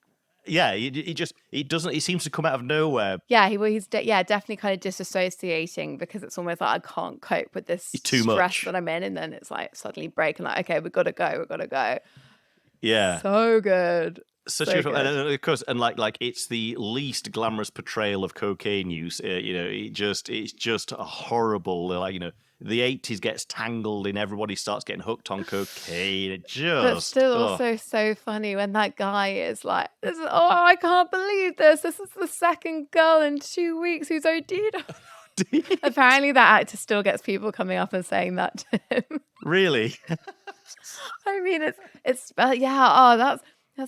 he seems to come out of nowhere. He's definitely kind of disassociating because it's almost like I can't cope with this too stress much that I'm in, and then it's like suddenly break and like, okay, we've got to go. Yeah, so good. Such a good. And of course, and like it's the least glamorous portrayal of cocaine use. It's just a horrible. The 80s gets tangled in everybody starts getting hooked on cocaine. But still also so funny when that guy is like, I can't believe this. This is the second girl in 2 weeks who's OD'd. Apparently that actor still gets people coming up and saying that to him. Really? I mean, that's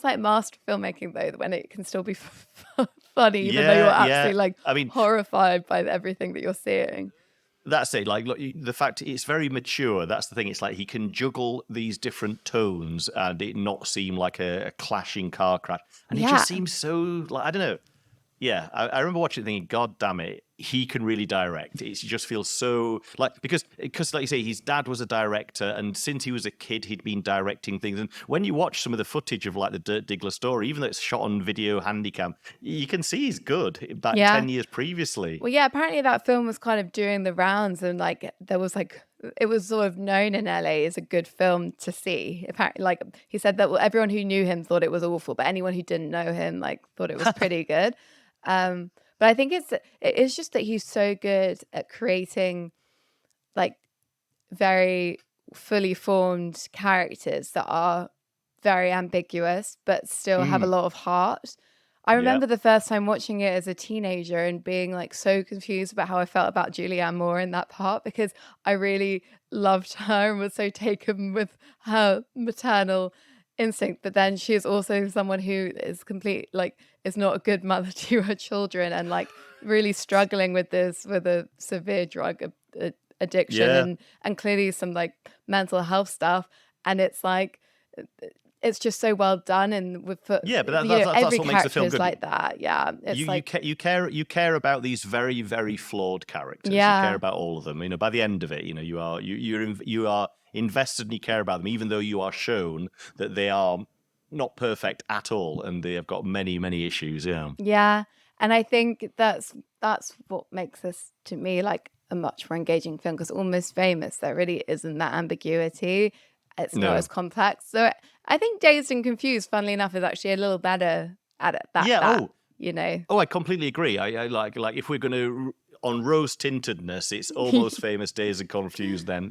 like master filmmaking though, when it can still be funny even though you're absolutely horrified by everything that you're seeing. That's it. Like, look, the fact it's very mature. That's the thing. It's like he can juggle these different tones and it not seem like a clashing car crash. And it just seems so, I don't know. I remember watching it thinking, God damn it, he can really direct. It just feels so like because like you say, his dad was a director, and since he was a kid, he'd been directing things. And when you watch some of the footage of like the Dirk Diggler story, even though it's shot on video handycam, you can see he's good. Back Yeah. 10 years previously. Well, yeah, apparently that film was kind of doing the rounds, and like there was like it was sort of known in LA as a good film to see. Apparently, like he said that everyone who knew him thought it was awful, but anyone who didn't know him like thought it was pretty good. But I think it's just that he's so good at creating like very fully formed characters that are very ambiguous but still have a lot of heart. I remember the first time watching it as a teenager and being like so confused about how I felt about Julianne Moore in that part, because I really loved her and was so taken with her maternal instinct. But then she is also someone who is is not a good mother to her children, and like really struggling with a severe drug addiction and clearly some like mental health stuff. And it's like it's just so well done, and with but that's every what makes the film character is good. like that. It's you care about these very, very flawed characters. You care about all of them. By the end of it, you are invested and you care about them, even though you are shown that they are not perfect at all and they have got many, many issues. Yeah, and I think that's what makes this, to me, like a much more engaging film, because Almost Famous, there really isn't that ambiguity. It's not as complex. So I think Dazed and Confused, funnily enough, is actually a little better at it. I completely agree. I like if we're going to on rose tintedness, it's Almost Famous, Dazed and Confused, then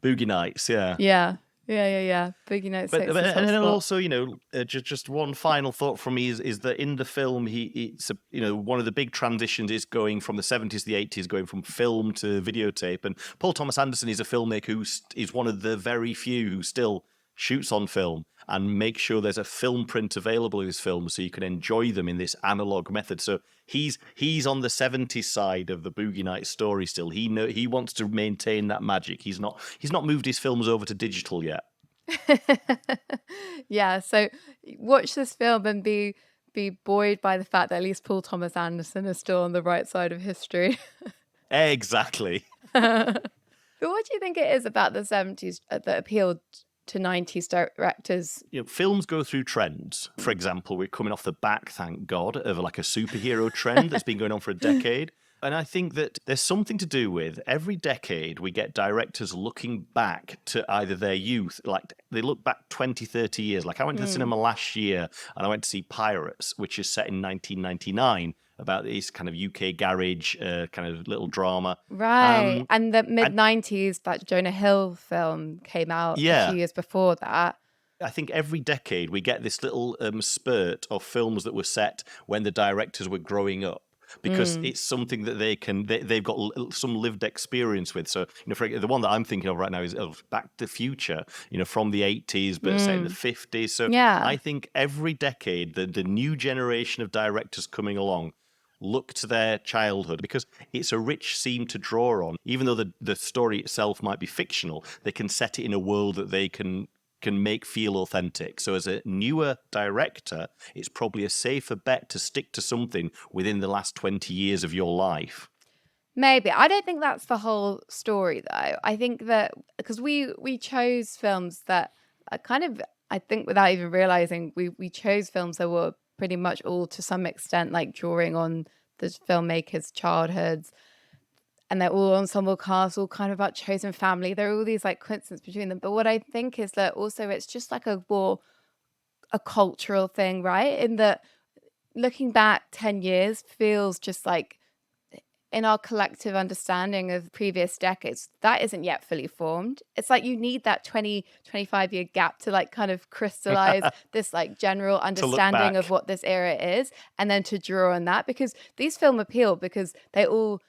Boogie Nights. Yeah. Boogie Nights. But and then also, just one final thought from me is that in the film, it's one of the big transitions is going from the 70s to the 80s, going from film to videotape. And Paul Thomas Anderson is a filmmaker who is one of the very few who still shoots on film and makes sure there's a film print available of his films so you can enjoy them in this analog method. So he's on the 70s side of the Boogie Nights story still. He wants to maintain that magic. He's not moved his films over to digital yet. Yeah, so watch this film and be buoyed by the fact that at least Paul Thomas Anderson is still on the right side of history. Exactly. But what do you think it is about the 70s that appealed to 90s directors? Films go through trends. For example, we're coming off the back, thank God, of like a superhero trend that's been going on for a decade. And I think that there's something to do with every decade we get directors looking back to either their youth, like they look back 20, 30 years. Like I went to the cinema last year and I went to see Pirates, which is set in 1999, about this kind of UK garage kind of little drama. Right. And the mid-90s, that Jonah Hill film came out a few years before that. I think every decade we get this little spurt of films that were set when the directors were growing up, because it's something that they've got some lived experience with. So, for the one that I'm thinking of right now is of Back to the Future, from the 80s, but set in the 50s. So I think every decade, the new generation of directors coming along look to their childhood, because it's a rich scene to draw on. Even though the story itself might be fictional, they can set it in a world that they can make feel authentic. So as a newer director, it's probably a safer bet to stick to something within the last 20 years of your life. Maybe. I don't think that's the whole story, though. I think that because we chose films that I think without even realizing, we chose films that were pretty much all to some extent like drawing on the filmmakers' childhoods. And they're all ensemble casts, all kind of about chosen family. There are all these like coincidences between them. But what I think is that also it's just like a cultural thing, right? In that looking back 10 years feels just like, in our collective understanding of previous decades, that isn't yet fully formed. It's like you need that 20, 25-year gap to like kind of crystallize this like general understanding of what this era is, and then to draw on that, because these film appeal because they all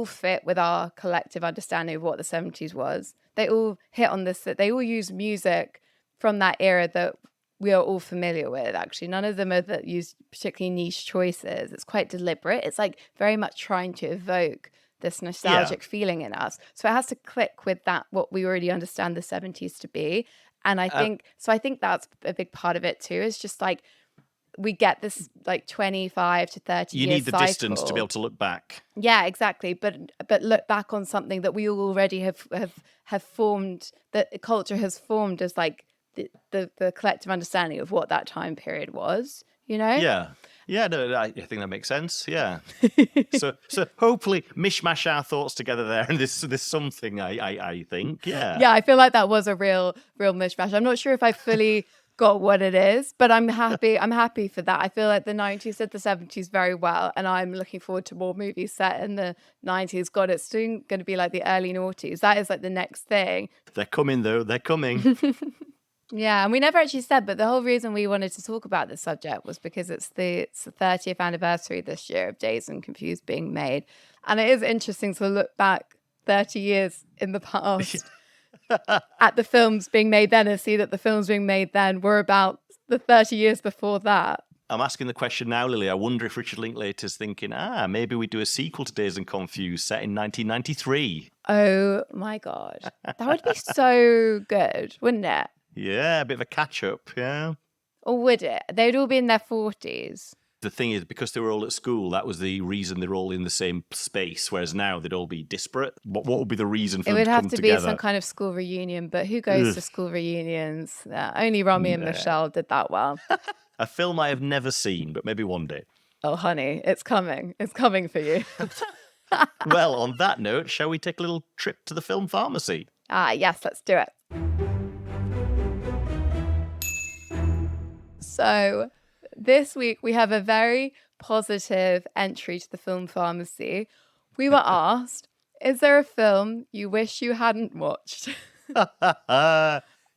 fit with our collective understanding of what the 70s was. They all hit on this, that they all use music from that era that we are all familiar with. Actually, none of them are that use particularly niche choices. It's quite deliberate. It's like very much trying to evoke this nostalgic feeling in us. So it has to click with that, what we already understand the 70s to be. And I think that's a big part of it too. It's just like we get this like 25 to 30 You year need the cycle. distance to be able to look back. Yeah, exactly. But look back on something that we already have formed, that culture has formed as like the collective understanding of what that time period was, you know? Yeah. Yeah, no, I think that makes sense. Yeah. So hopefully mishmash our thoughts together there, and there's something I think. Yeah. Yeah, I feel like that was a real mishmash. I'm not sure if I fully got what it is, but I'm happy for that. I feel like the 90s did the 70s very well, and I'm looking forward to more movies set in the 90s. God, it's soon going to be like the early noughties. That is like the next thing. They're coming though. They're coming. Yeah, and we never actually said, but the whole reason we wanted to talk about this subject was because it's the 30th anniversary this year of Dazed and Confused being made. And it is interesting to look back 30 years in the past at the films being made then and see that the films being made then were about the 30 years before that. I'm asking the question now, Lily. I wonder if Richard Linklater's thinking, maybe we do a sequel to Dazed and Confused set in 1993. Oh my God. That would be so good, wouldn't it? Yeah, a bit of a catch-up, yeah. Or would it? They'd all be in their 40s. The thing is, because they were all at school, that was the reason they're all in the same space, whereas now they'd all be disparate. What would be the reason for them to come together? It would have to be some kind of school reunion, but who goes to school reunions? Only Romy and Michelle did that well. A film I have never seen, but maybe one day. Oh, honey, it's coming. It's coming for you. Well, on that note, shall we take a little trip to the film pharmacy? Yes, let's do it. So this week we have a very positive entry to the film pharmacy. We were asked, is there a film you wish you hadn't watched?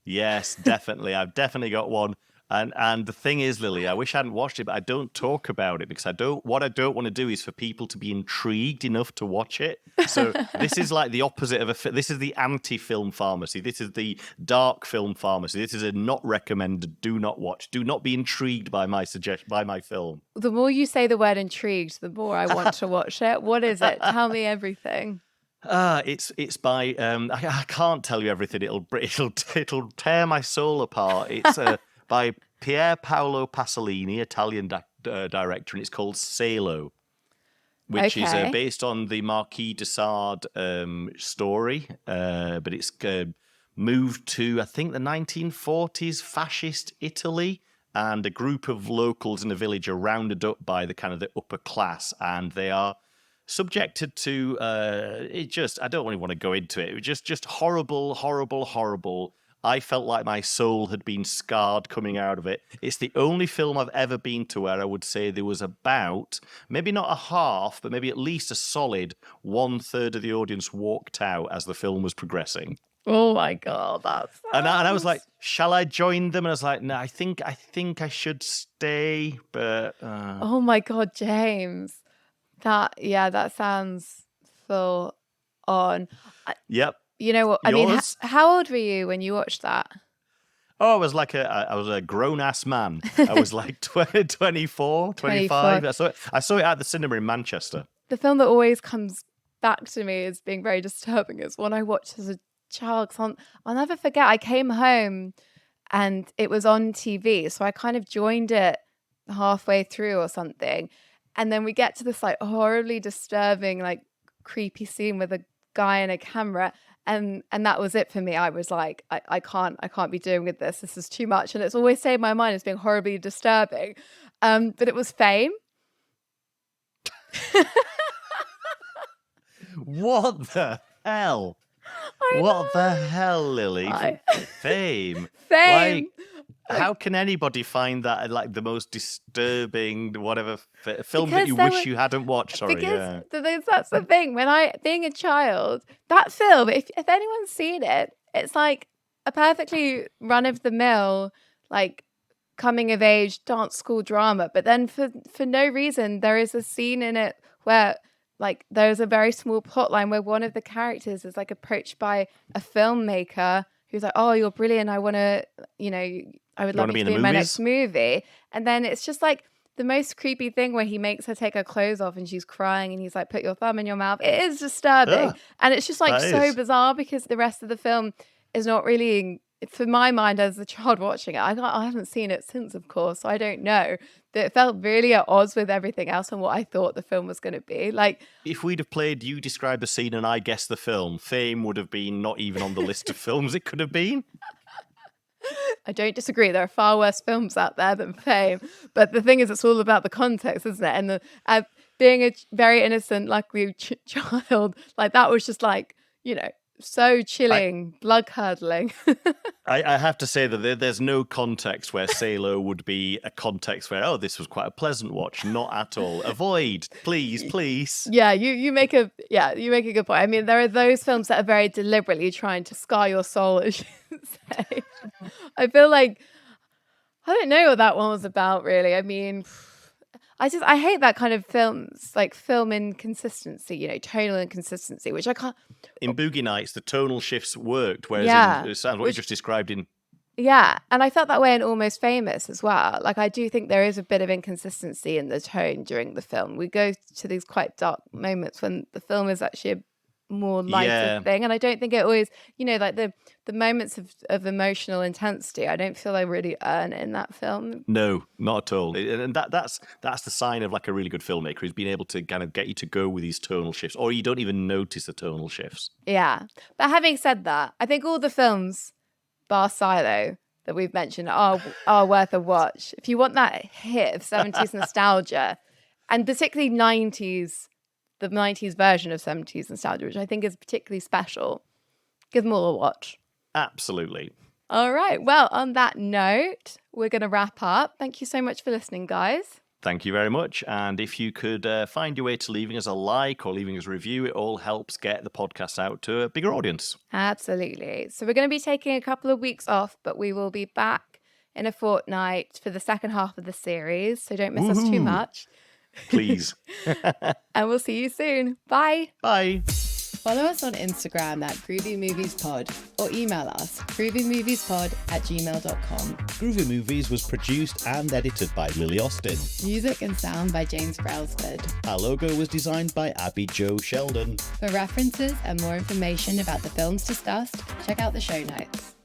Yes, definitely. I've definitely got one. And the thing is, Lily, I wish I hadn't watched it, but I don't talk about it because what I don't want to do is for people to be intrigued enough to watch it. So this is like the opposite of this is the anti-film pharmacy. This is the dark film pharmacy. This is a not recommended, do not watch. Do not be intrigued by my film. The more you say the word intrigued, the more I want to watch it. What is it? Tell me everything. It's by I can't tell you everything. It'll tear my soul apart. It's by Pier Paolo Pasolini, Italian director, and it's called Salo, which is based on the Marquis de Sade story, but it's moved to, I think, the 1940s fascist Italy, and a group of locals in a village are rounded up by the kind of the upper class, and they are subjected to I don't really want to go into it. It was just horrible, horrible, horrible. I felt like my soul had been scarred coming out of it. It's the only film I've ever been to where I would say there was about, maybe not a half, but maybe at least a solid 1/3 of the audience walked out as the film was progressing. Oh my God, that's... And I was like, shall I join them? And I was like, no, I think I should stay, but... Oh my God, James. That sounds full on. Yep. You know what? I mean, how old were you when you watched that? Oh, I was a grown-ass man. I was like 24, 25. I saw it at the cinema in Manchester. The film that always comes back to me as being very disturbing is one I watched as a child. I'll never forget. I came home and it was on TV, so I kind of joined it halfway through or something. And then we get to this like horribly disturbing, like creepy scene with a guy and a camera. And that was it for me. I was like, I can't be doing with this. This is too much. And it's always stayed in my mind as being horribly disturbing. But it was Fame. What the hell? What the hell, Lily? Fame. Fame. How can anybody find that like the most disturbing whatever film that you wish you hadn't watched? Sorry, because that's the thing. When being a child, that film, if anyone's seen it, it's like a perfectly run-of-the-mill, like coming of age dance school drama. But then for no reason, there is a scene in it where like there's a very small plot line where one of the characters is like approached by a filmmaker who's like, "Oh, you're brilliant. I want to, I would love you to be in my next movie." And then it's just like the most creepy thing where he makes her take her clothes off and she's crying and he's like, "Put your thumb in your mouth." It is disturbing. And it's just like so bizarre because the rest of the film is not really for my mind as a child watching it, I haven't seen it since, of course, so I don't know. That it felt really at odds with everything else and what I thought the film was going to be. Like, if we'd have played You Describe the Scene and I Guess the Film, Fame would have been not even on the list of films it could have been. I don't disagree. There are far worse films out there than Fame. But the thing is, it's all about the context, isn't it? And being a very innocent, luckily child, like that was just like, so chilling, blood curdling. I have to say that there's no context where Salo would be a context where, this was quite a pleasant watch. Not at all. Avoid, please. Yeah, you make a good point. I mean, there are those films that are very deliberately trying to scar your soul, as you say. I feel like I don't know what that one was about, really. I mean, I hate that kind of films, like film inconsistency, tonal inconsistency, which I can't. In Boogie Nights, the tonal shifts worked, whereas it sounds what you just described in. Yeah, and I felt that way in Almost Famous as well. Like, I do think there is a bit of inconsistency in the tone during the film. We go to these quite dark moments when the film is actually a more lighter thing, and I don't think it always, like the moments of emotional intensity, I don't feel I really earn in that film. No, not at all. And that's the sign of like a really good filmmaker, who's been able to kind of get you to go with these tonal shifts, or you don't even notice the tonal shifts. Yeah, but having said that, I think all the films bar Silo that we've mentioned are worth a watch if you want that hit of 70s nostalgia, and particularly 90s. The 90s version of 70s nostalgia, which I think is particularly special. Give them all a watch. Absolutely. All right. Well, on that note, we're going to wrap up. Thank you so much for listening, guys. Thank you very much. And if you could find your way to leaving us a like or leaving us a review, it all helps get the podcast out to a bigger audience. Absolutely. So we're going to be taking a couple of weeks off, but we will be back in a fortnight for the second half of the series. So don't miss us too much. Please. And we'll see you soon. Bye. Bye. Follow us on Instagram at Groovy Movies Pod or email us groovymoviespod@gmail.com. Groovy Movies was produced and edited by Lily Austin. Music and sound by James Brailsford. Our logo was designed by Abby Jo Sheldon. For references and more information about the films discussed, check out the show notes.